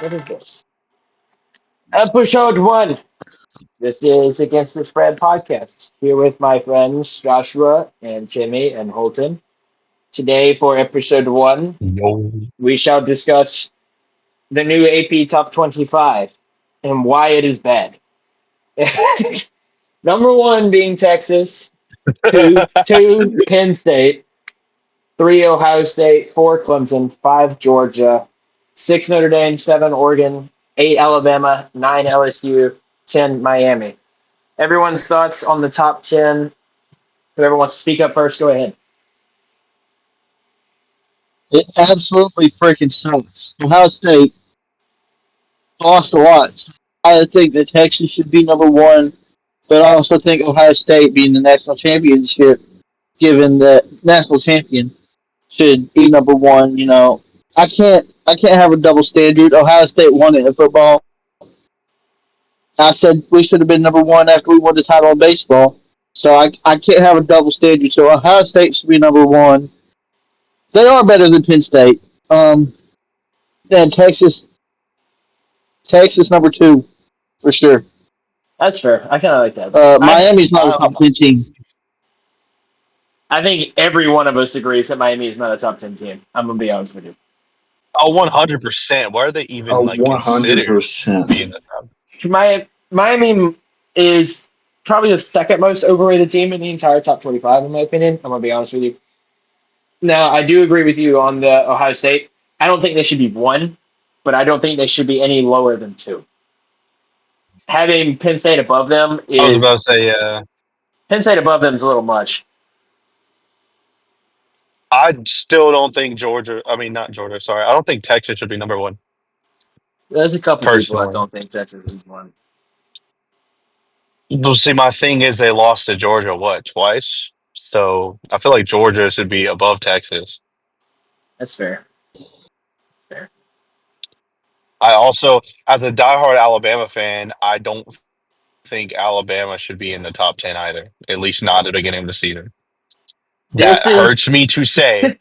What is this? Episode 1. This is Against the Spread podcast. Here with my friends Joshua and Timmy and Holton. Today, for episode 1, Yo. we shall discuss the new AP Top 25 and why it is bad. Number 1 being Texas, 2 Penn State, 3 Ohio State, 4 Clemson, 5 Georgia, 6 Notre Dame, 7 Oregon, 8 Alabama, 9 LSU, 10 Miami. Everyone's thoughts on the top 10. Whoever wants to speak up first, go ahead. It absolutely freaking sucks. Ohio State lost a lot. I think that Texas should be number one, but I also think Ohio State being the national championship, given the national champion, should be number one. I can't have a double standard. Ohio State won it in football. I said we should have been number one after we won the title in baseball. So I can't have a double standard. So Ohio State should be number one. They are better than Penn State. Then Texas number two for sure. That's fair. I kind of like that. Miami's not a Um, top 10 team. I think every one of us agrees that Miami is not a top 10 team. I'm going to be honest with you. 100%. Why are they even like considered 100%. being the top? Miami is probably the second most overrated team in the entire top 25, in my opinion. I'm going to be honest with you. Now, I do agree with you on the Ohio State. I don't think they should be 1, but I don't think they should be any lower than 2. Having Penn State above them I was about to is say, Penn State above them is a little much. I still don't think Georgia. I mean, not Georgia. Sorry, I don't think Texas should be number one There's a couple people that personally. don't think Texas is 1. Well, see, my thing is they lost to Georgia what twice, so I feel like Georgia should be above Texas. That's fair. Fair. I also, as a diehard Alabama fan, I don't think Alabama should be in the top 10 either. At least not at the beginning of the season. That This is hurts me to say,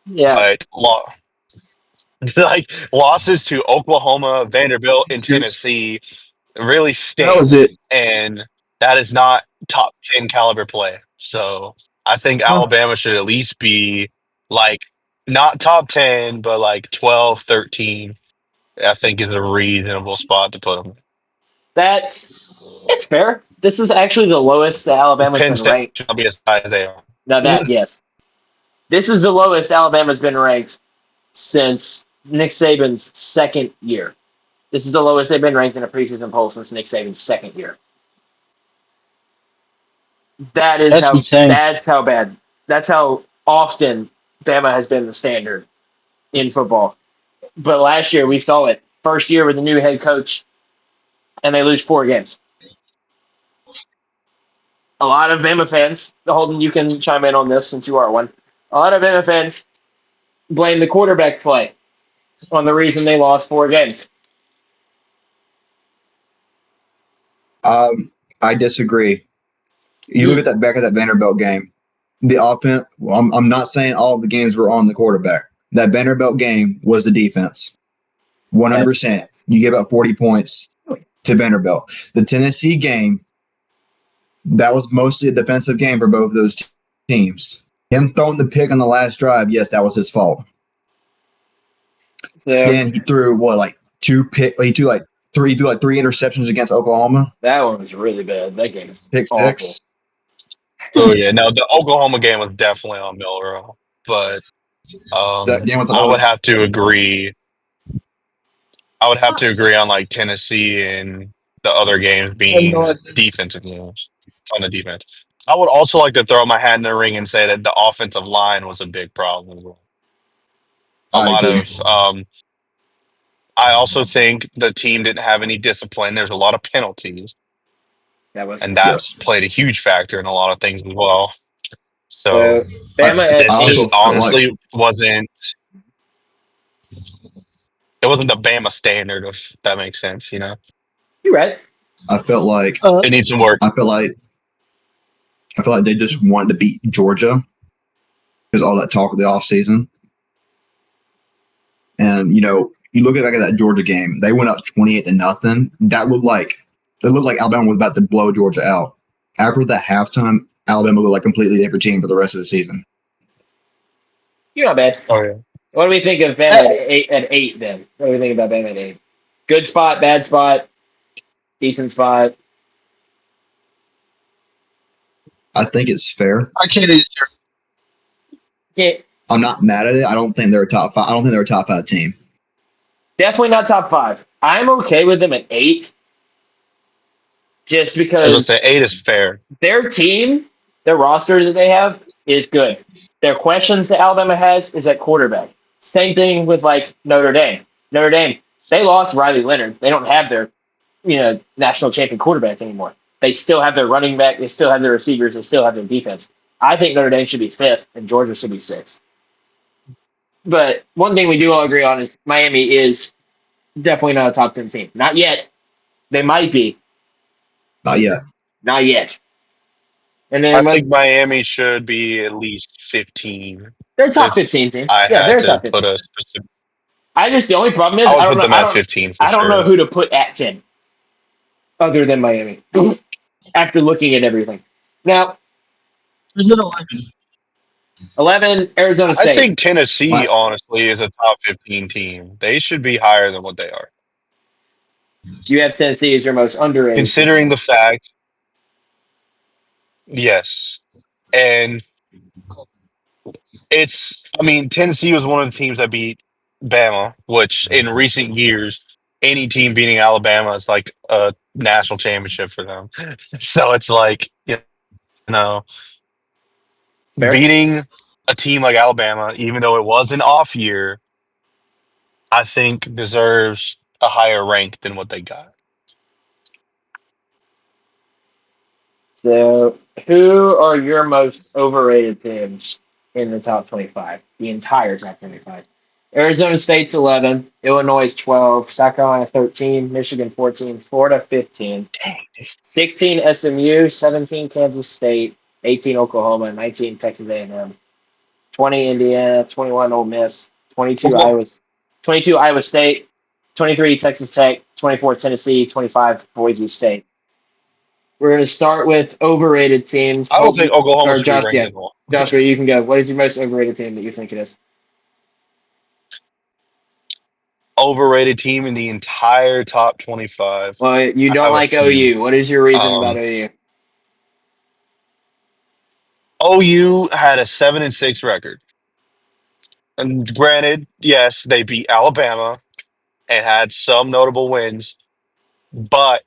yeah. but like losses to Oklahoma, Vanderbilt, and Yes. Tennessee really That was sting, it. and that is not top 10 caliber play. So I think Huh. Alabama should at least be like not top 10, but like 12, 13. I think is a reasonable spot to put them. That's it's fair. This is actually the lowest that Alabama's Penn been State ranked. should not be as high as they are. Now that yes, this is the lowest Alabama's been ranked since Nick Saban's second year. This is the lowest they've been ranked in a preseason poll since Nick Saban's second year. That is That's how. insane. That's how bad. That's how often Bama has been the standard in football. But last year we saw it. First year with a new head coach, and they lose 4 games. A lot of Bama fans, Holden, you can chime in on this since you are one. A lot of Bama fans blame the quarterback play on the reason they lost 4 games. I disagree. You look at that back at that Vanderbilt game. The offense. Well, I'm not saying all of the games were on the quarterback. That Vanderbilt game was the defense. 100%. That's You gave up 40 points to Vanderbilt. The Tennessee game, that was mostly a defensive game for both of those teams. Him throwing the pick on the last drive, yes, that was his fault. so Then he threw like he threw like three interceptions against Oklahoma. that one was really bad. That game is Pick awful. six. Oh yeah, no, the Oklahoma game was definitely on Milrow, but That game was I would all. have to agree. I would have to agree on like Tennessee and the other games being defensive games on the defense. I would also like to throw my hat in the ring and say that the offensive line was a big problem as well. A I lot agree. of I also think the team didn't have any discipline. There's a lot of penalties, That was and that Yes. played a huge factor in a lot of things as well. so. So Bama I this at also just 8. feel like honestly wasn't. It wasn't the Bama standard, if that makes sense. You know, You're right. I felt like it needs some work. I feel like they just wanted to beat Georgia because all that talk of the offseason. And you look back at that Georgia game, they went up 28-0. It looked like Alabama was about to blow Georgia out. After the halftime, Alabama looked like a completely different team for the rest of the season. You're not bad. Oh yeah. What do we think of Bama at eight then? What do we think about Bama at 8? Good spot, bad spot, decent spot. I think it's fair. I can't answer. Yeah, I'm not mad at it. I don't think they're a top 5. I don't think they're a top 5 team. definitely not top 5. I'm okay with them at 8, just I was gonna because say 8 is fair. their team, their roster that they have is good. Their questions that Alabama has is at quarterback. Same thing with like Notre Dame. Notre Dame, they lost Riley Leonard. They don't have their, national champion quarterback anymore. They still have their running back. They still have their receivers. They still have their defense. I think Notre Dame should be 5th and Georgia should be 6th. But one thing we do all agree on is Miami is definitely not a top 10 team. Not yet. They might be. Not yet. Not yet. And I then think Miami should be at least 15. they're a top If 15 team. I Yeah, they're had a top to 15. put a specific, The only problem is I would I don't put know. them at 15 for I don't know sure. who to put at 10 other than Miami after looking at everything. Now, Who's at 11? 11 Arizona I State. think Tennessee, What? honestly, is a top 15 team. They should be higher than what they are. You have Tennessee as your most underrated Considering team. the fact, yes. And Tennessee was one of the teams that beat Bama, which in recent years, any team beating Alabama is like a national championship for them. So it's like, know, Fair. beating a team like Alabama, even though it was an off year, I think deserves a higher rank than what they got. So, who are your most overrated teams in the top 25? The entire top 25. Arizona State's 11, Illinois 12, South Carolina 13, Michigan 14, Florida 15, 16 SMU, 17 Kansas State, 18 Oklahoma, 19 Texas A&M, 20 Indiana, 21 Ole Miss, 22 Iowa State, 23 Texas Tech, 24 Tennessee, 25 Boise State. We're going to start with overrated teams. I don't think Oklahoma Or should be Josh, ranked yeah, as well. Joshua, you can go. What is your most overrated team that you think it is? Overrated team in the entire top 25. Well, you I don't have a like few. OU. What is your reason about Um, OU? OU had a 7-6 record. And granted, yes, they beat Alabama and had some notable wins, but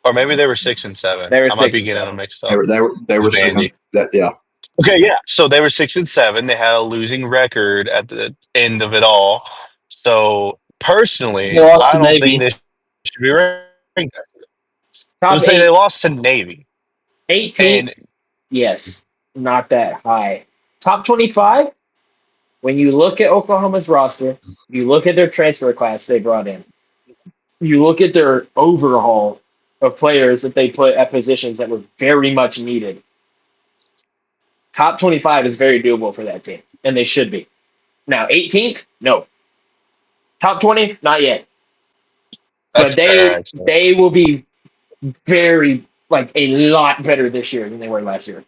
or maybe they were 6-7. They were I might six be and getting them seven. mixed They up were they were with 6. Vandy. That yeah. Okay, yeah. So they were 6-7. They had a losing record at the end of it all. So They personally, lost I to don't think Navy. they should be ranked. I Top would say they eight, lost to Navy. 18th, And yes, not that high. Top 25, when you look at Oklahoma's roster, you look at their transfer class they brought in, you look at their overhaul of players that they put at positions that were very much needed. Top 25 is very doable for that team, and they should be. Now, 18th, no. Top 20, not yet. that's But fair, they actually. they will be very like a lot better this year than they were last year.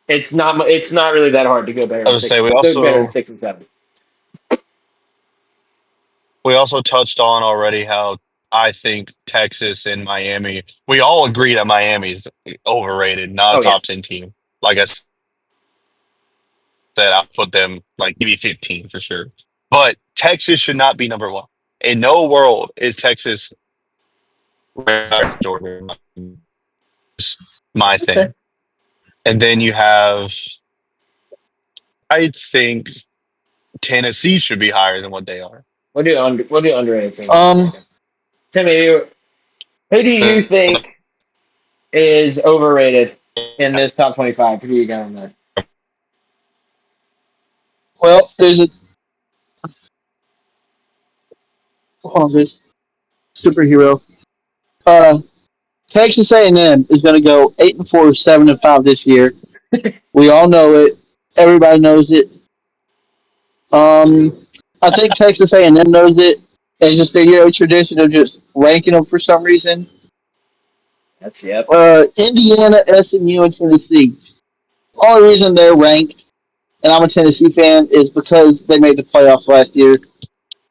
It's not really that hard to go better I than would six say go better than 6 and 7. we also touched on already how I think Texas and Miami. We all agree that Miami's overrated, not a Oh yeah. top 10 team. Like I said, I'll put them like maybe 15 for sure. But Texas should not be number one. In no world is Texas Jordan. It's my That's fair. thing. And then you have, I think Tennessee should be higher than what they are. We'll do underrated teams in a Um, second. Timmy, who do you think is overrated in this top 25? Who do you got on there? well, there's a this superhero. Uh, Texas A&M is going to go 8-4, 7-5 this year. We all know it. Everybody knows it. I think Texas A&M knows it. It's just a yearly tradition of just ranking them for some reason. That's yep. Indiana, SMU, and Tennessee. Only reason they're ranked, and I'm a Tennessee fan, is because they made the playoffs last year.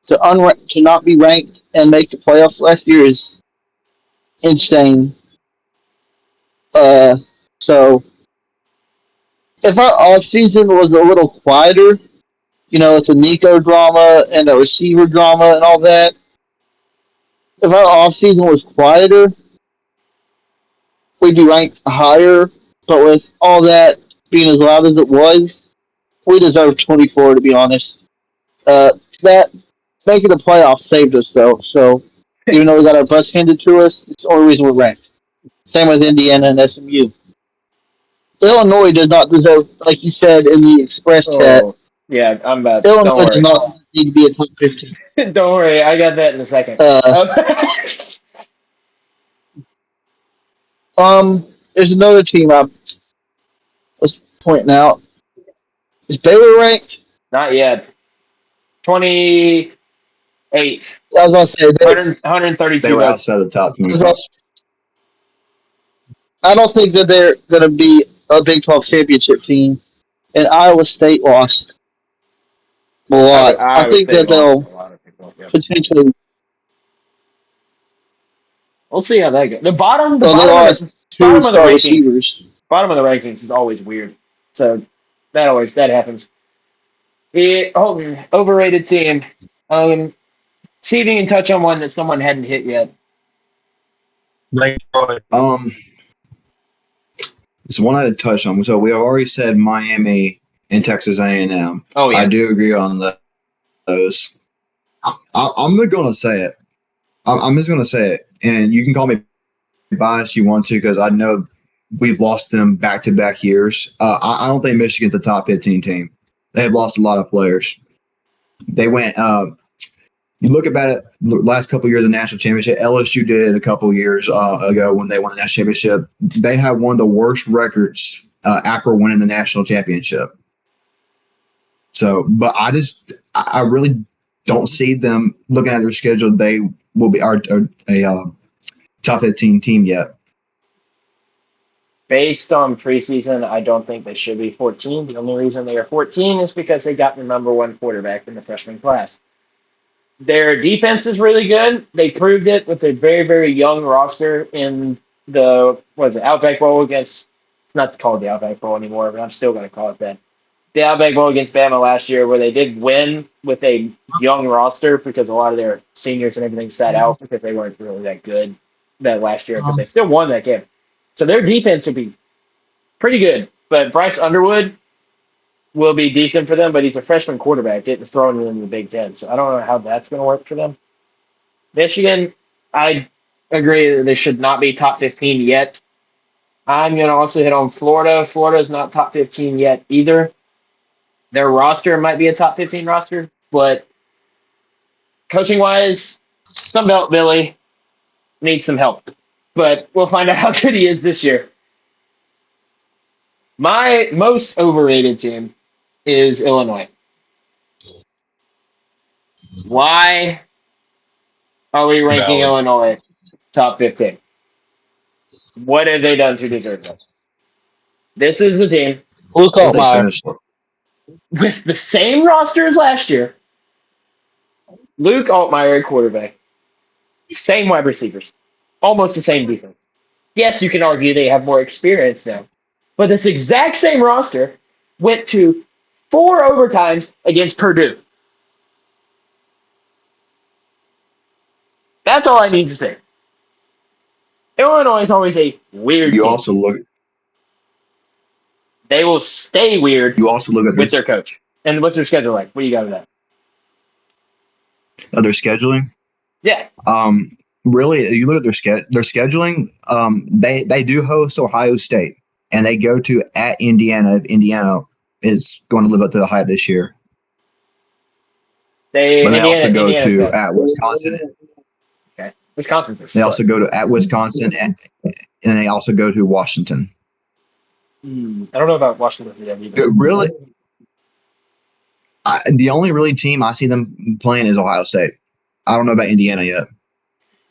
To not be ranked and make the playoffs last year is insane. Uh, so if our off season was a little quieter, it's a Nico drama and a receiver drama and all that. If our off season was quieter, we'd be ranked higher. But with all that being as loud as it was, we deserve 24 to be honest. That making the playoffs saved us though. So even though we got our butts handed to us, it's the only reason we're ranked. Same with Indiana and SMU. Illinois does not deserve, like you said in the Express chat. Oh, yeah, I'm about. Don't Illinois does worry. not need to be a top 15. Don't worry. I got that in a second. Uh, there's another team I was pointing out. Is Baylor ranked? Not yet. 28th. I was gonna say 132 They were votes. outside the top 20. I don't think that they're gonna be a Big 12 championship team, and Iowa State lost a lot. I Iowa think State that lost they'll a lot of people. Yep. potentially. We'll see how that goes. The bottom, the Well, they bottom of lost the two bottom of the star rankings, receivers. bottom of the rankings is always weird. So that happens. Holton, overrated team. See if you can touch on one that someone hadn't hit yet. It's one I had touched on. So we have already said Miami and Texas A&M. Oh yeah, I do agree on those. I'm going to say it. I'm just going to say it, and you can call me biased you want to because I know we've lost them back-to-back years. I don't think Michigan's a top 15 team. They have lost a lot of players. They went. You look about it. Last couple of years of the national championship, LSU did a couple of years ago when they won the national championship. They had one of the worst records after winning the national championship. So, but I really don't see them looking at their schedule. They will be a top 15 team yet. based on preseason, I don't think they should be 14. The only reason they are 14 is because they got the number one quarterback in the freshman class. Their defense is really good. They proved it with a very, very young roster in the Outback Bowl against. It's not called the Outback Bowl anymore, but I'm still going to call it that. The Outback Bowl against Bama last year, where they did win with a young roster because a lot of their seniors and everything sat out because they weren't really that good that last year, but they still won that game. So their defense would be pretty good. But Bryce Underwood will be decent for them, but he's a freshman quarterback getting thrown in the Big Ten. So I don't know how that's going to work for them. Michigan, I agree that they should not be top 15 yet. I'm going to also hit on Florida. Florida's not top 15 yet either. Their roster might be a top 15 roster, but coaching-wise, Sunbelt Billy needs some help. But we'll find out how good he is this year. My most overrated team is Illinois. Why are we ranking Valid. Illinois top 15? What have they done to deserve that? This is the team Luke What they Altmaier. finished. with the same roster as last year. Luke Altmaier, quarterback. Same wide receivers. Almost the same defense. Yes, you can argue they have more experience now. But this exact same roster went to 4 overtimes against Purdue. That's all I need to say. Illinois is always a weird You team. also look. They will stay weird You also look at with their coach. And what's their schedule like? What do you got with that? their scheduling. Yeah. Really, you look at their scheduling. They do host Ohio State, and they go to at Indiana. If Indiana is going to live up to the hype this year, but they also go to at Wisconsin. Okay. Wisconsin's a They also go to at Wisconsin, and they also go to Washington. I don't know about Washington yet either. Really, The only really team I see them playing is Ohio State. I don't know about Indiana yet.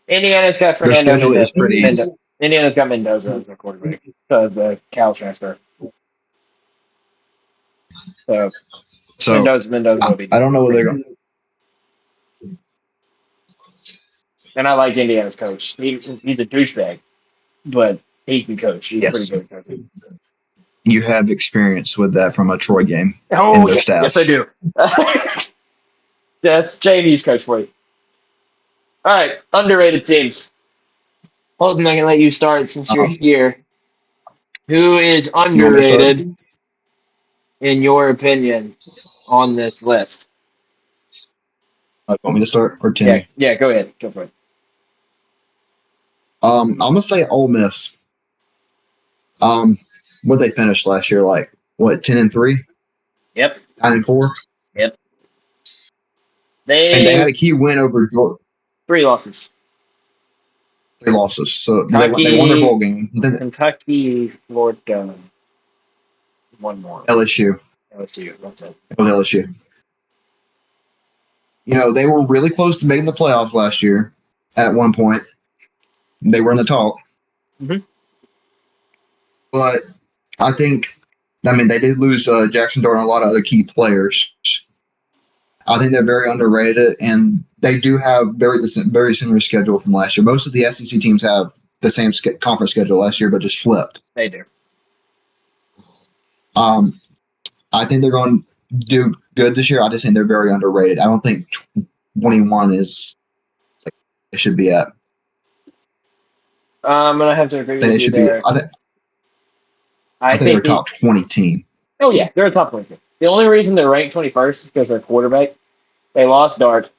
Indiana's got Their Fernando schedule is pretty easy. Indiana's got Mendoza as their quarterback. The Cal transfer. So So Mendoza will be I good. don't know where they're going. And I like Indiana's coach. He's a douchebag, but he can coach. He's pretty Yes, good at coaching. you have experience with that from a Troy game Oh and their yes, I staffs. do. That's JV's coach for you. All right, underrated teams. Holden, I can let you start since you're Um, here. Who is you want me to start? underrated in your opinion on this list? Want me to start or Yeah, Timmy? yeah. Go ahead. Go for it. I'm gonna say Ole Miss. What they finished last year, like what 10-3, Yep. 9-4, Yep. and they had They a key win over Georgia. 3 losses. 3 losses, so they won their bowl Kentucky, game. Then Kentucky, Florida, one more. LSU, LSU. That's it. it was LSU. They were really close to making the playoffs last year. At one point, they were in the talk, Mm-hmm. but I think, they did lose Jackson Dart and a lot of other key players. I think they're very underrated, and they do have very similar schedule from last year. Most of the SEC teams have the same conference schedule last year, but just flipped. They do. Um, I think they're going to do good this year. I just think they're very underrated. I don't think 21 is like they should be at. I'm gonna have to agree I think with they you should be. there. I I think they're a think top 20 team. oh yeah, they're a top 20 team. The only reason they're ranked 21st is because their quarterback. They lost Dart.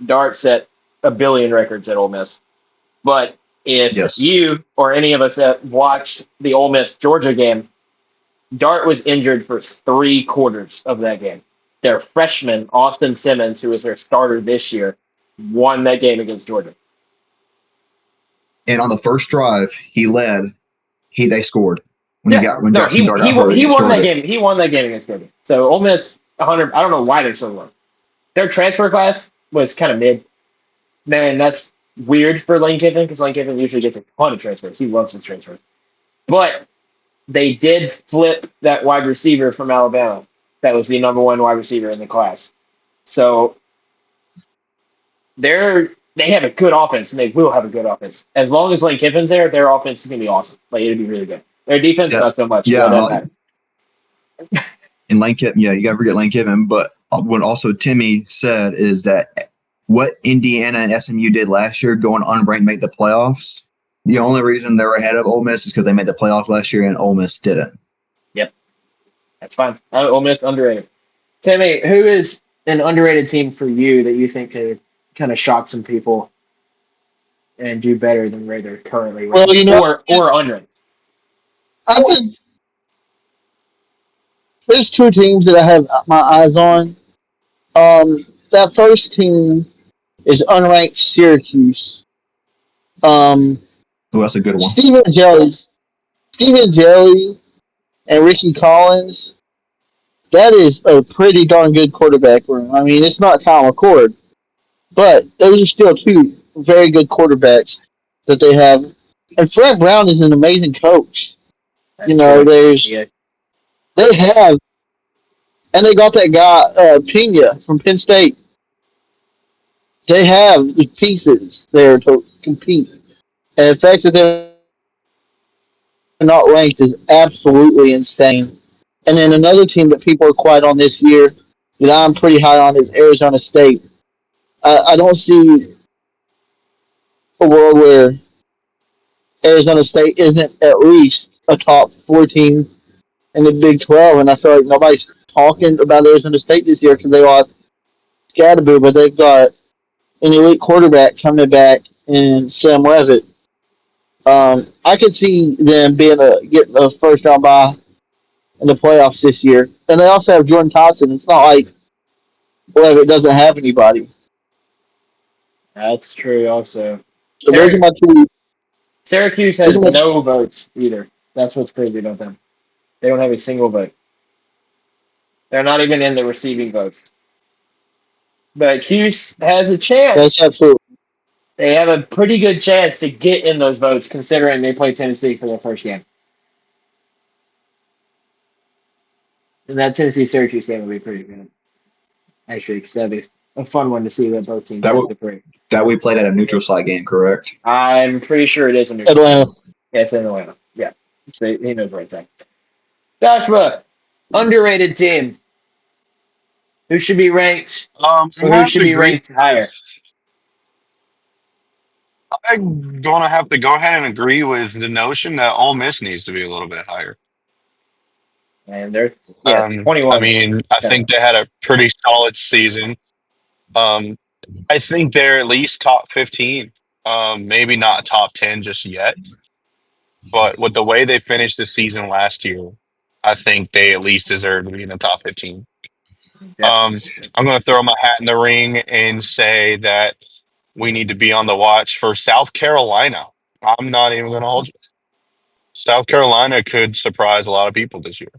Dart set a billion records at Ole Miss. But if Yes, you or any of us that watched the Ole Miss Georgia game, Dart was injured for 3 quarters of that game. Their freshman, Austin Simmons, who was their starter this year, won that game against Georgia. and on the first drive he led, they scored Yeah, when no, Jackson he Dart he got hurt. he He won that started. game. He won that game against Georgia. So Ole Miss 100. I don't know why they're so low. Their transfer class was kind of mid. Man, that's weird for Lane Kiffin because Lane Kiffin usually gets a ton of transfers. He loves his transfers. But they did flip that wide receiver from Alabama. That was the number one wide receiver in the class. So they have a good offense and they will have a good offense. As long as Lane Kiffin's there, their offense is gonna be awesome. Like it'll be really good. Their defense, Yeah, not so much. yeah. That doesn't matter. And Lane Kiffin, yeah, you got to forget Lane Kiffin. But what also Timmy said is that what Indiana and SMU did last year, going unranked, make the playoffs. The only reason they're ahead of Ole Miss is because they made the playoffs last year and Ole Miss didn't. Yep, that's fine. Ole Miss underrated. Timmy, who is an underrated team for you that you think could kind of shock some people and do better than where they're currently Well, ranked, or under? I would. There's two teams that I have my eyes on. That first team is unranked Syracuse. Um, Oh, that's a good one. Stephen Jelly, and Ricky Collins. That is a pretty darn good quarterback room. I mean, it's not Kyle McCord, but those are still two very good quarterbacks that they have. And Fred Brown is an amazing coach. That's true. Yeah, They have, and they got that guy Pena from Penn State. They have the pieces there to compete. And the fact that they're not ranked is absolutely insane. And then another team that people are quiet on this year that I'm pretty high on is Arizona State. I don't see a world where Arizona State isn't at least a top 14 in the Big 12, and I feel like nobody's talking about Arizona State this year because they lost Scadaboo, but they've got an elite quarterback coming back in Sam Levitt. I could see them getting a first round bye in the playoffs this year, and they also have Jordan Thompson. It's not like Levitt doesn't have anybody. that's true. Also, So those are my two. Syracuse Those has are my, no votes either. That's what's crazy about them. They don't have a single vote. They're not even in the receiving votes. But Hughes has a chance. That's absolutely. They have a pretty good chance to get in those votes, considering they play Tennessee for their first game. And that Tennessee Syracuse game will be pretty good, actually, because that'd be a fun one to see what both teams That have w- to bring. that we played at a neutral site game, correct? I'm pretty sure it is a neutral. Atlanta. Yeah, it's in Atlanta. Yeah, so he knows where it's at. Joshua, underrated team. Who should be ranked, I'm or gonna who have should to be agree. ranked higher? I'm gonna have to go ahead and agree with the notion that Ole Miss needs to be a little bit higher. And they're 21. I think they had a pretty solid season. Um, I think they're at least top 15. Maybe not top 10 just yet, but with the way they finished the season last year, I think they at least deserve to be in the top 15. Yeah. Um, I'm going to throw my hat in the ring and say that we need to be on the watch for South Carolina. I'm not even going to hold you. South Carolina could surprise a lot of people this year.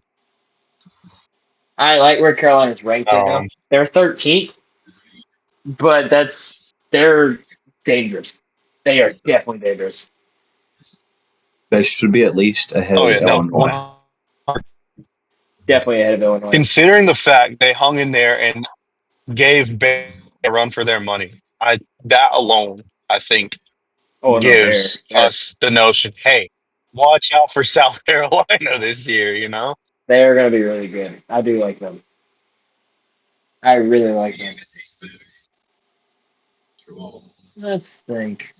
I like where Carolina's ranked right now. Um, They're 13th, but they're dangerous. They are definitely dangerous. They should be at least ahead oh of yeah, no. Illinois. Definitely ahead of Illinois. Considering the fact they hung in there and gave Bay a run for their money, that alone, I think, Oh no, gives us the notion, hey, watch out for South Carolina this year, you know? they're going to be really good. I do like them. I really like them. Let's think.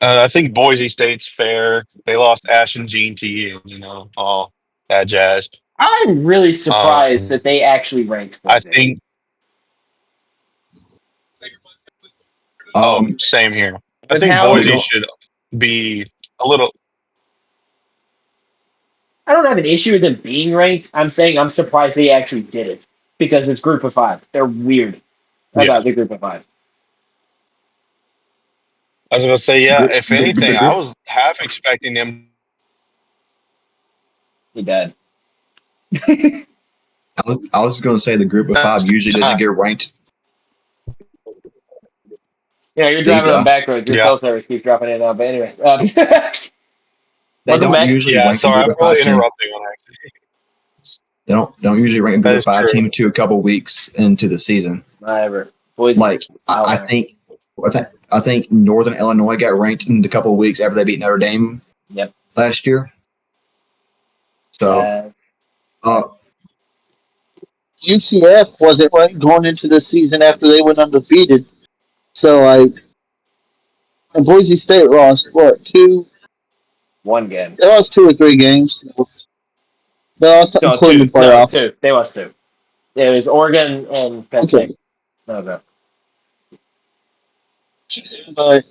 I think Boise State's fair. They lost Ash and Gene T and, all that jazz. I'm really surprised Um, that they actually ranked I Boise. think, Um, same here. I With think how we Boise don't. should be a little, I don't have an issue with them being ranked. I'm saying I'm surprised they actually did it because it's group of five. They're weird yeah. about the group of five. I was going to say, yeah, if The anything, I group. was half expecting them. He died. I was going to say the group of five That's usually doesn't time. get ranked. You're They driving on back roads. Your Yeah. cell service keeps dropping in and out. But anyway, they welcome don't back. usually Yeah, rank a sorry, group I'm of really five team. interrupting when I. They don't usually rank a That group of is five true. team to a couple weeks into the season. Whatever. Like Boise's I, out I there. think, I think Northern Illinois got ranked in a couple of weeks after they beat Notre Dame Yep. last year. So, uh, UCF wasn't ranked going into the season after they went undefeated. So and Boise State lost what two? One game. They lost 2 or 3 games. They lost No, including the two. No, playoffs. two. They lost two. It was Oregon and Penn Okay, State. No. but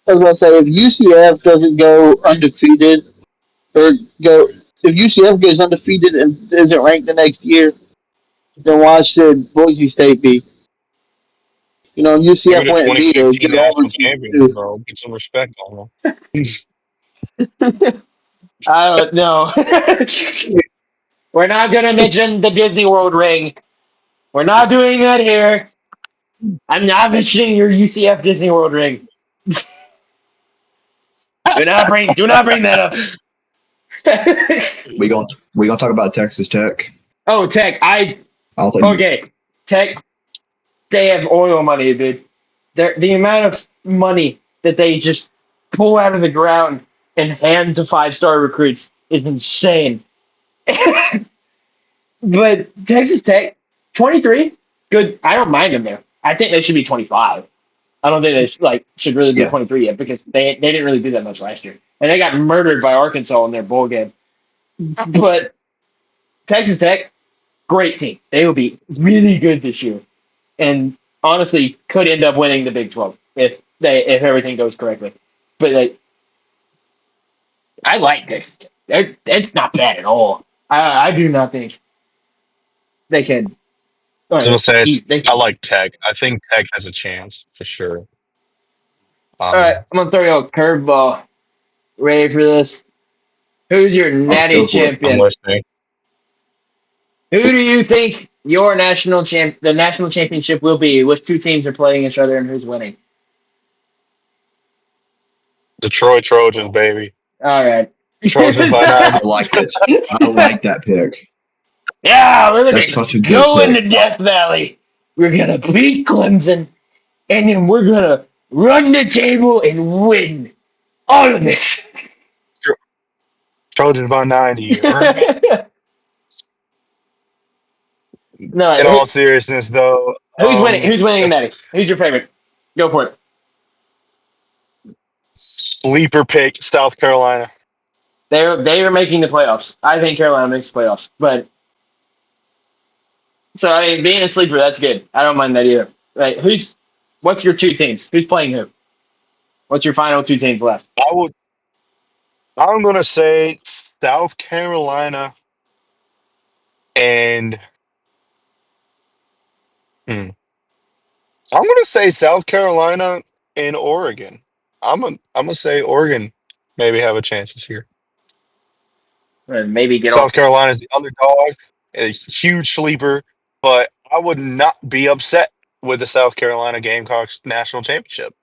I was gonna say if UCF doesn't go undefeated or go if UCF goes undefeated and isn't ranked the next year, then why should Boise State be? They're UCF the went and beat a 2015 good national Auburn team champions, too. bro. Get some respect on them. I don't know. We're not going to mention the Disney World ring. We're not doing that here. I'm not mentioning your UCF Disney World ring. Do not bring that up. we gonna talk about Texas Tech. Oh, Tech. I'll think Okay. Tech, they have oil money, dude. The amount of money that they just pull out of the ground and hand to five-star recruits is insane. But Texas Tech, 23, good. I don't mind them there. I think they should be 25. I don't think they should really be yeah. 23 yet because they didn't really do that much last year. And they got murdered by Arkansas in their bowl game. But Texas Tech, great team. They will be really good this year. And honestly, could end up winning the Big 12 if everything goes correctly. But I like Texas Tech. It's not bad at all. I do not think they can. I was gonna say They I can. like Tech. I think Tech has a chance for sure. All right, I'm gonna throw you a curveball. Ready for this? Who's your I'll natty go for it. I'm champion? listening. Who do you think the national championship will be? Which two teams are playing each other and who's winning? Detroit Trojans, baby. All right. Trojans by 90. I like it. I like that pick. Yeah, we're That's gonna such a good go pick. into Death Valley. We're gonna beat Clemson, and then we're gonna run the table and win all of it. Tro- Trojans by 90. No, In all seriousness, though, who's winning? Who's winning, Natty? Who's your favorite? Go for it. sleeper pick, South Carolina. They are making the playoffs. I think Carolina makes the playoffs, but so I mean, being a sleeper, that's good. I don't mind that either. Right? What's your two teams? Who's playing who? What's your final two teams left? I would. I'm gonna say South Carolina and. Hmm, I'm gonna say South Carolina and Oregon. I'm gonna say Oregon maybe have a chance this year. And maybe get off. South Carolina's the underdog, a huge sleeper, but I would not be upset with the South Carolina Gamecocks national championship.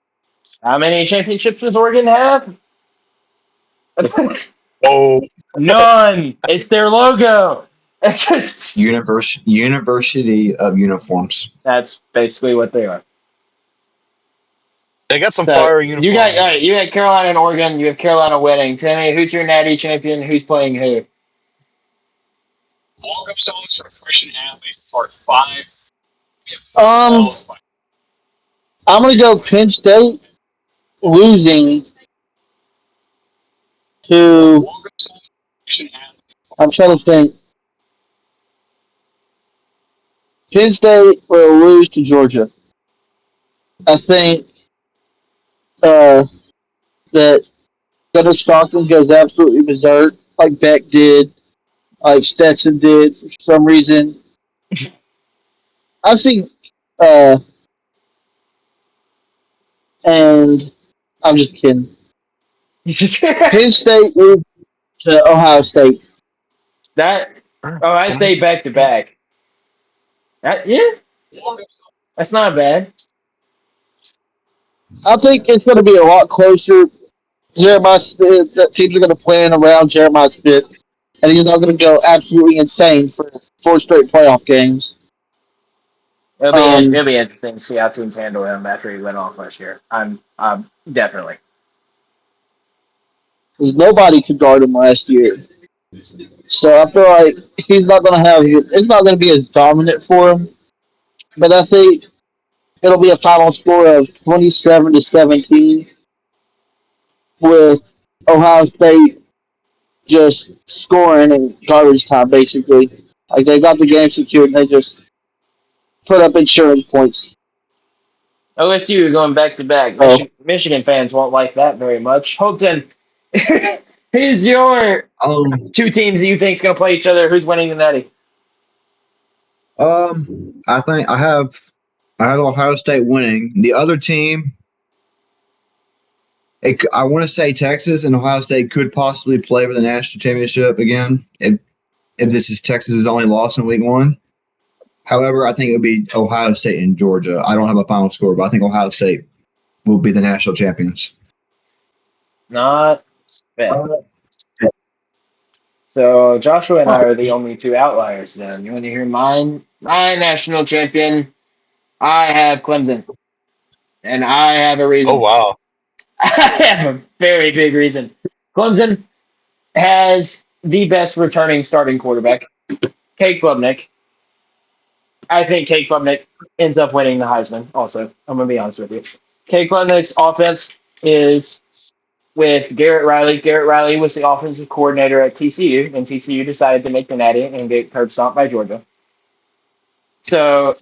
How many championships does Oregon have? Oh, None. It's their logo. It's just University of uniforms. that's basically what they are. they got some So fire you got uniforms. all right. You got Carolina and Oregon. You have Carolina winning. Timmy, who's your Natty champion? Who's playing who? Um, I'm gonna go Penn State losing to. I'm trying to think. Penn State will lose to Georgia. I think that Gunnar Stockton goes absolutely berserk, like Beck did, like Stetson did for some reason. I think, uh, and I'm just kidding. Penn State loses to Ohio State. that. Oh, I say back to back. Yeah, that's not bad. I think it's going to be a lot closer. Jeremiah Smith, that teams are going to plan around Jeremiah Smith, and he's not going to go absolutely insane for four straight playoff games. It'll Um, be interesting to see how teams handle him after he went off last year. I'm definitely. Nobody could guard him last year. So I feel like he's not going to have, it's not going to be as dominant for him. But I think it'll be a final score of 27-17 with Ohio State just scoring in garbage time, basically. Like they got the game secured and they just put up insurance points. OSU going back to back. So Michigan fans won't like that very much. Holton, who's your Um, two teams that you think is going to play each other? Who's winning the Natty? I think I have Ohio State winning. The other team, I want to say Texas and Ohio State could possibly play for the national championship again if this is Texas's only loss in week one. However, I think it would be Ohio State and Georgia. I don't have a final score, but I think Ohio State will be the national champions. Not bad. So Joshua and I are the only two outliers. Then you want to hear mine? My national champion. I have Clemson, and I have a Oh reason. wow. I have a very big reason. Clemson has the best returning starting quarterback, Kate Klubnik. I think Kate Klubnik ends up winning the Heisman. Also, I'm gonna be honest with you. Kate Klubnik's offense is with Garrett Riley. Garrett Riley was the offensive coordinator at TCU, and TCU decided to make the Natty and get curb stomped by Georgia. So,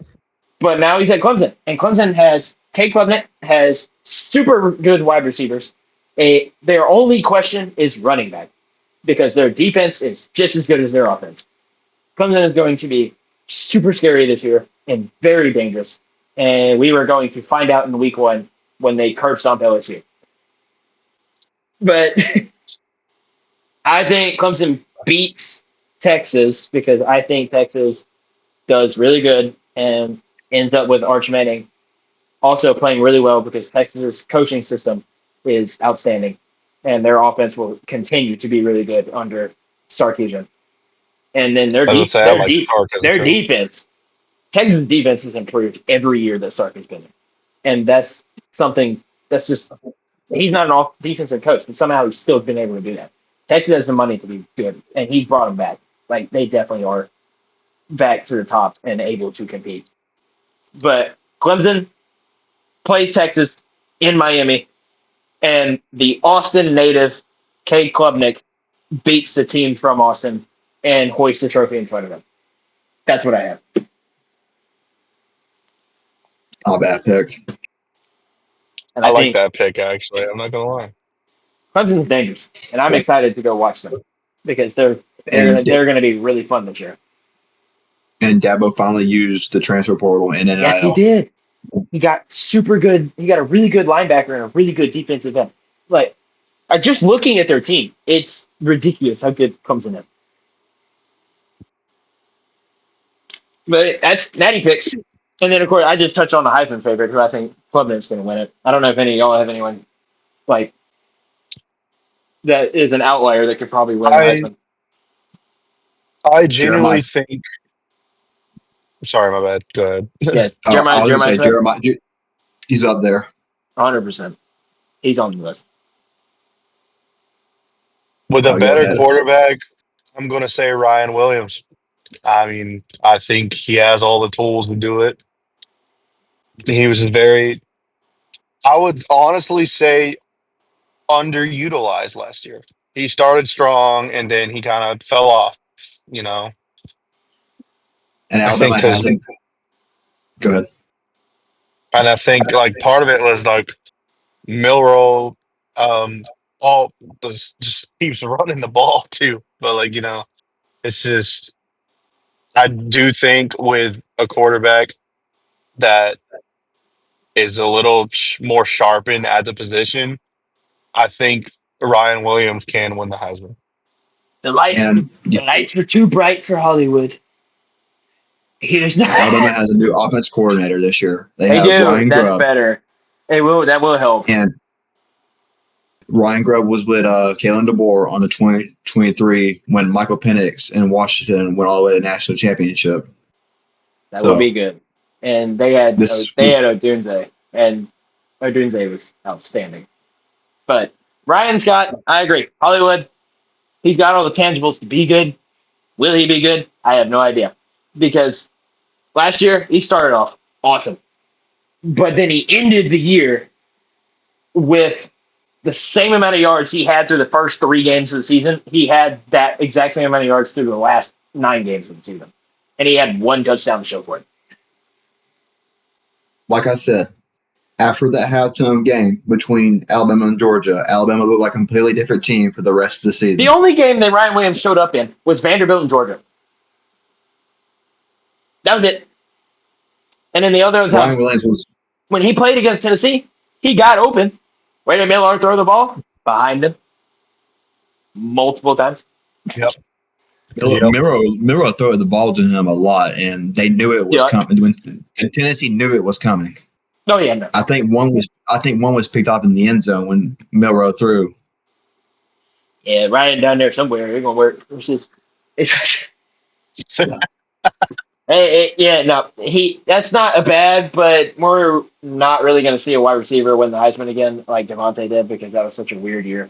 but now he's at Clemson, and Clemson has Kate Klubnik has super good wide receivers. Their only question is running back because their defense is just as good as their offense. Clemson is going to be super scary this year and very dangerous. And we were going to find out in week one when they curb stomp LSU. But I think Clemson beats Texas because I think Texas does really good and ends up with Arch Manning also playing really well because Texas's coaching system is outstanding, and their offense will continue to be really good under Sarkisian. And then I was gonna say I like Sark as a their coach. defense, Texas defense has improved every year that Sark has been there, and that's something that's just he's not an off defensive coach, but somehow he's still been able to do that. Texas has the money to be good, and he's brought them back. Like they definitely are back to the top and able to compete. But Clemson plays Texas in Miami, and the Austin native Cade Klubnik beats the team from Austin and hoists the trophy in front of them. That's what I have. Not a bad pick. And I I like think that pick actually. I'm not gonna lie. Clemson's dangerous, and I'm excited to go watch them because And they're going to be really fun this year. and Dabo finally used the transfer portal in Yes, he NIL. did. He got super good. He got a really good linebacker and a really good defensive end. Like, just looking at their team, it's ridiculous how good Clemson is. But that's Natty picks. And then, of course, I just touched on the Heisman favorite, who I think Klubnik's going to win it. I don't know if any of y'all have anyone like that is an outlier that could probably win the I Heisman. I Jeremiah. genuinely think. Sorry, my bad. Go ahead. Yeah, I was going to Jeremiah say Smith, Jeremiah. He's up there. 100%. He's on the list. With a Go better ahead. quarterback, I'm gonna say Ryan Williams. I mean, I think he has all the tools to do it. He was very, I would honestly say, underutilized last year. He started strong and then he kind of fell off. You know, And I think Alabama because, hasn't. Go ahead. and I think like part of it was like Milrow, um, all just keeps running the ball too. But like it's just I do think with a quarterback that is a little more sharpened at the position, I think Ryan Williams can win the Heisman. And The lights were too bright for Hollywood. Here's Alabama not. has a new offense coordinator this year. They They have do. Ryan That's Grubb, better. That will help. and Ryan Grubb was with Kalen DeBoer on the 2023 when Michael Penix in Washington went all the way to the national championship. That will So be good. And they had this Odunze, and Odunze was outstanding. But Ryan Scott, I agree. Hollywood, he's got all the tangibles to be good. Will he be good? I have no idea. Because last year he started off awesome. But then he ended the year with the same amount of yards he had through the first 3 games of the season. He had that exact same amount of yards through the last 9 games of the season. And he had 1 touchdown to show for it. like I said, after that halftime game between Alabama and Georgia, Alabama looked like a completely different team for the rest of the The season. only game that Ryan Williams showed up in was Vanderbilt and Georgia. That was it. And then the other Ryan times, Williams was when he played against Tennessee, he got open. Waited Miller throw the ball behind him multiple times. Yep. Yep. Miro threw the ball to him a lot, and they knew it was Yeah. coming. When Tennessee knew it was coming. No, yeah, no. I think one was picked up in the end zone when Milrow threw. Yeah, Ryan down there somewhere. He's gonna work. Yeah, no, that's not a bad, but we're not really going to see a wide receiver win the Heisman again like Devontae did because that was such a weird year.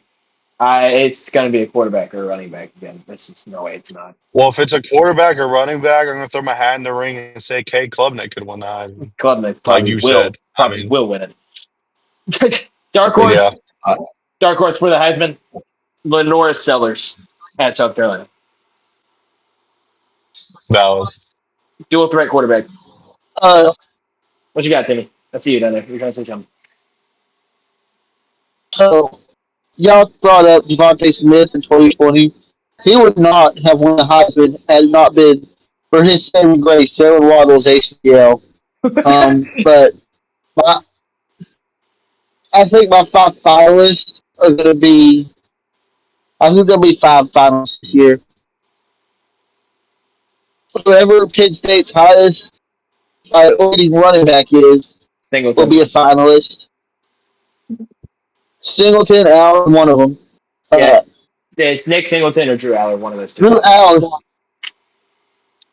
It's going to be a quarterback or a running back again. There's just no way it's not. Well, if it's a quarterback or running back, I'm gonna throw my hat in the ring and say Cade Klubnik could win the Heisman. Klubnik Like you said. I mean, will win it. Dark yeah, horse, dark horse for the Heisman. Lenora Sellers at South Carolina. valid. Dual threat quarterback. Uh, What you got, Timmy? I see you down there. You're trying to say something. so y'all brought up Devontae Smith in 2020. He would not have won the Heisman had it not been for his saving grace, Jalen Waddle's ACL. But my, I think my 5 finalists are going to be. I think there'll be 5 finalists this year. whoever Penn State's highest leading running back is will Singleton. be a finalist. Singleton, Allen, one of them. Yeah, Uh, it's Nick Singleton or Drew Aller, one of those two. Drew Allen,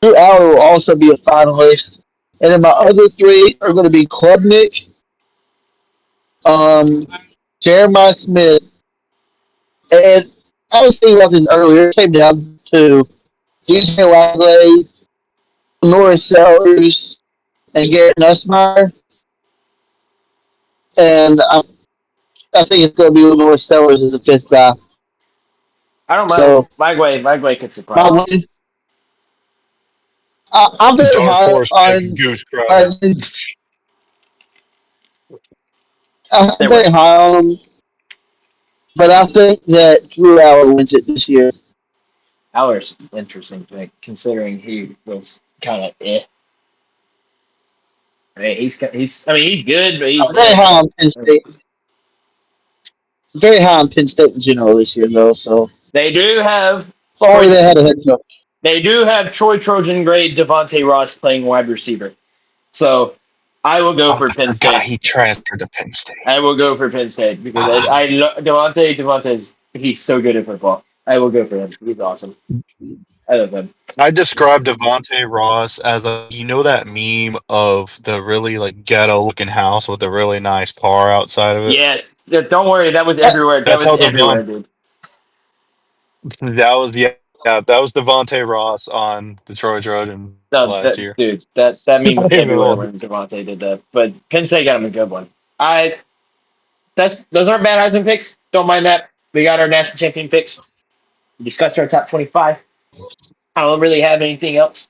Drew Allen will also be a finalist. And then my other three are going to be Klubnik, um, Jeremiah Smith, and I was thinking about this earlier. It came down to DJ Lagley, Norris Sellers, and Garrett Nussmeyer. And I think it's going to be Norris Sellers as the fifth guy. I don't mind So Lagway could my surprise. win. I'm very Dark high horse pick, on. Goose Crowder. Uh, I'm Say very what? high on him, but I think that Drew Allen wins it this year. Aller's interesting pick, considering he was kind of eh. I mean, he's good, but he's I'm very eh. high on Penn State. Very high on Penn State in general this year, though. So if They do have only Troy. they had a head coach. They do have Troy Trojan grade Devontae Ross playing wide receiver. So I will go Oh, for I Penn forgot State. he transferred to Penn State. I will go for Penn State because Ah. I love Devontae's he's so good at football. I will go for him. He's awesome. I love him. I described Devontae Ross as that meme of the really like ghetto looking house with a really nice car outside of it. Yes. Don't worry. That was Yeah, everywhere. That That's was how everywhere, dude. that was Devontae Ross on Detroit Trojan No, last year. dude, that meme was Not even everywhere old. when Devontae did that. But Penn State got him a good one. I those aren't bad Heisman picks. Don't mind that. We got our national champion picks. We discussed our top 25. I don't really have anything else.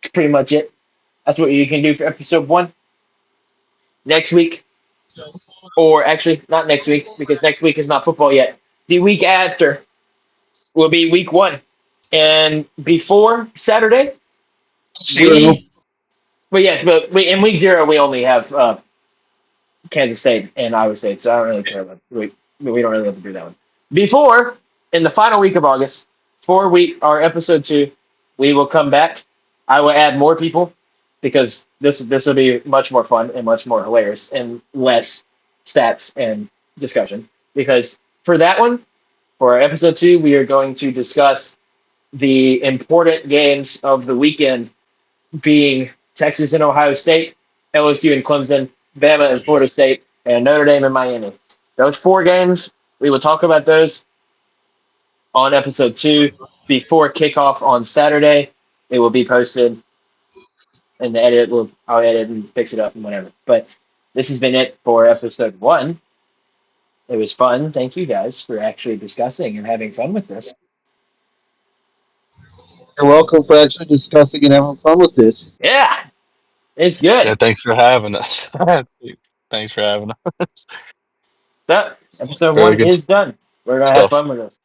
That's pretty much it. That's what you can do for episode 1. Next week, or actually not next week because next week is not football yet. The week after will be week 1, and before Saturday, zero. we but yes, but we in week 0 we only have Kansas State and Iowa State, so I don't really care about we don't really have to do that one. Before in the final week of August, for week our episode 2, we will come back. I will add more people because this will be much more fun and much more hilarious and less stats and discussion. Because for that one, for our episode 2, we are going to discuss the important games of the weekend being Texas and Ohio State, LSU and Clemson, Bama and Florida State, and Notre Dame and Miami. Those 4 games, we will talk about those on episode 2 before kickoff on Saturday. It will be posted, and I'll edit and fix it up and whatever. But this has been it for episode 1. It was fun. Thank you guys for actually discussing and having fun with this. You're welcome for actually discussing and having fun with this. Yeah, it's Yeah, good. thanks for having us. Thanks for having us. So, episode Very 1 good is done. We're gonna have stuff. fun with this.